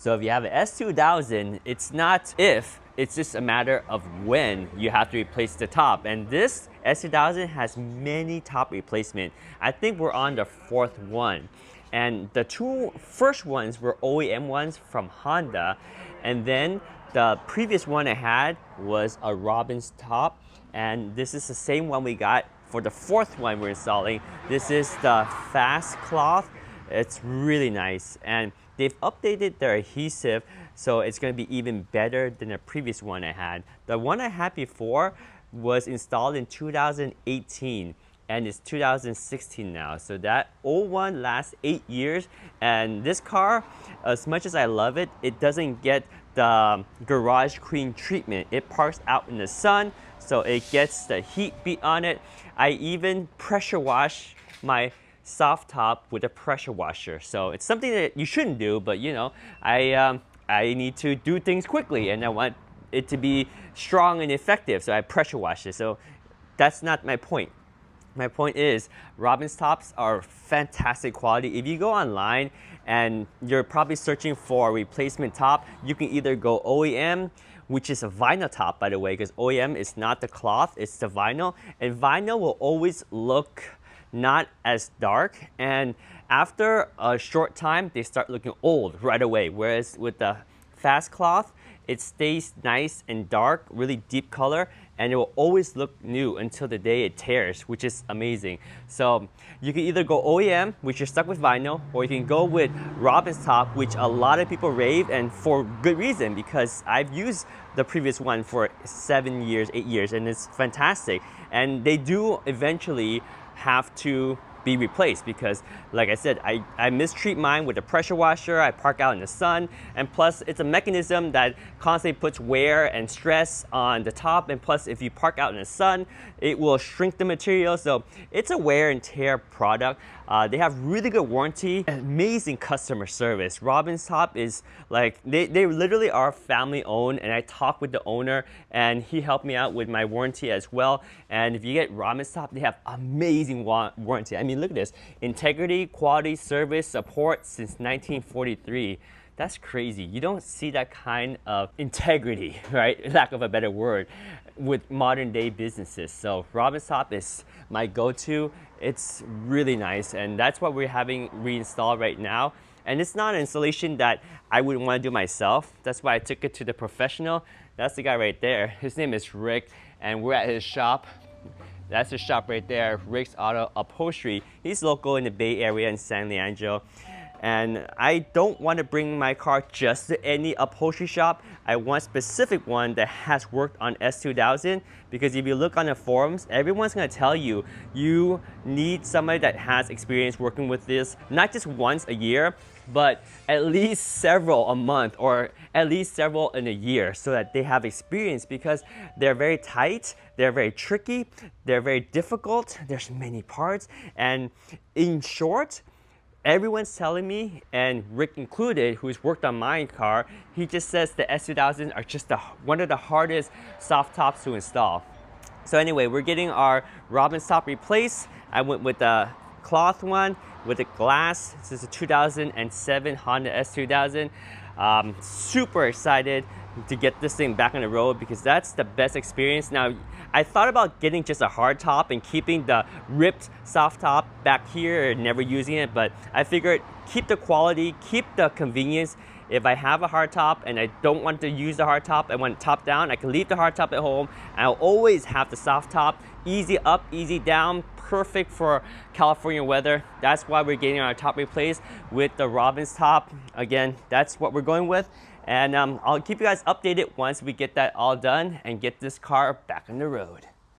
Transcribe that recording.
So if you have an S2000, it's not if, it's just a matter of when you have to replace the top. And this S2000 has many top replacement. I think we're on the 4th one. And the 2 first ones were OEM ones from Honda. And then the previous one I had was a Robbins top. And this is the same one we got for the 4th one we're installing. This is the fast cloth. It's really nice. And they've updated their adhesive, so it's going to be even better than the previous one I had. The one I had before was installed in 2018, and it's 2016 now. So that old one lasts 8 years, and this car, as much as I love it, it doesn't get the garage clean treatment. It parks out in the sun, so it gets the heat beat on it. I even pressure wash my soft top with a pressure washer. So it's something that you shouldn't do, but you know, I need to do things quickly and I want it to be strong and effective, so I pressure wash it. So that's not my point. My point is Robbins tops are fantastic quality. If you go online and you're probably searching for a replacement top, you can either go OEM, which is a vinyl top, by the way, because OEM is not the cloth, it's the vinyl. And vinyl will always look not as dark, and after a short time they start looking old right away, whereas with the fast cloth it stays nice and dark, really deep color, and it will always look new until the day it tears, which is amazing. So you can either go OEM, which you're stuck with vinyl, or you can go with Robbins top, which a lot of people rave, and for good reason, because I've used the previous one for 7 years, 8 years, and it's fantastic. And they do eventually have to be replaced because, like I said, I mistreat mine with a pressure washer. I park out in the sun, and plus it's a mechanism that constantly puts wear and stress on the top, and plus if you park out in the sun it will shrink the material, so it's a wear and tear product. They have really good warranty, amazing customer service. Robbins top is like, they literally are family owned, and I talked with the owner and he helped me out with my warranty as well. And if you get Robbins top, they have amazing warranty. I mean, look at this. Integrity, quality, service, support since 1943. That's crazy. You don't see that kind of integrity, right? Lack of a better word, with modern day businesses. So Robbins top is my go-to. It's really nice, and that's what we're having reinstalled right now. And it's not an installation that I would want to do myself. That's why I took it to the professional. That's the guy right there. His name is Rick, and we're at his shop. That's his shop right there, Robbins Auto Upholstery. He's local in the Bay Area in San Leandro. And I don't want to bring my car just to any upholstery shop. I want a specific one that has worked on S2000, because if you look on the forums, everyone's going to tell you you need somebody that has experience working with this, not just once a year, but at least several a month, or at least several in a year, so that they have experience, because they're very tight, they're very tricky, they're very difficult, there's many parts, and in short, everyone's telling me, and Rick included, who's worked on my car, he just says the S2000s are just one of the hardest soft tops to install. So anyway, we're getting our Robbins top replaced. I went with the cloth one with the glass. This is a 2007 Honda S2000. Super excited to get this thing back on the road, because that's the best experience. Now, I thought about getting just a hard top and keeping the ripped soft top back here and never using it, but I figured keep the quality, keep the convenience. If I have a hard top and I don't want to use the hard top, I want it top down, I can leave the hard top at home. I'll always have the soft top, easy up, easy down, perfect for California weather. That's why we're getting our top replaced with the Robbins top. Again, that's what we're going with. And I'll keep you guys updated once we get that all done and get this car back on the road.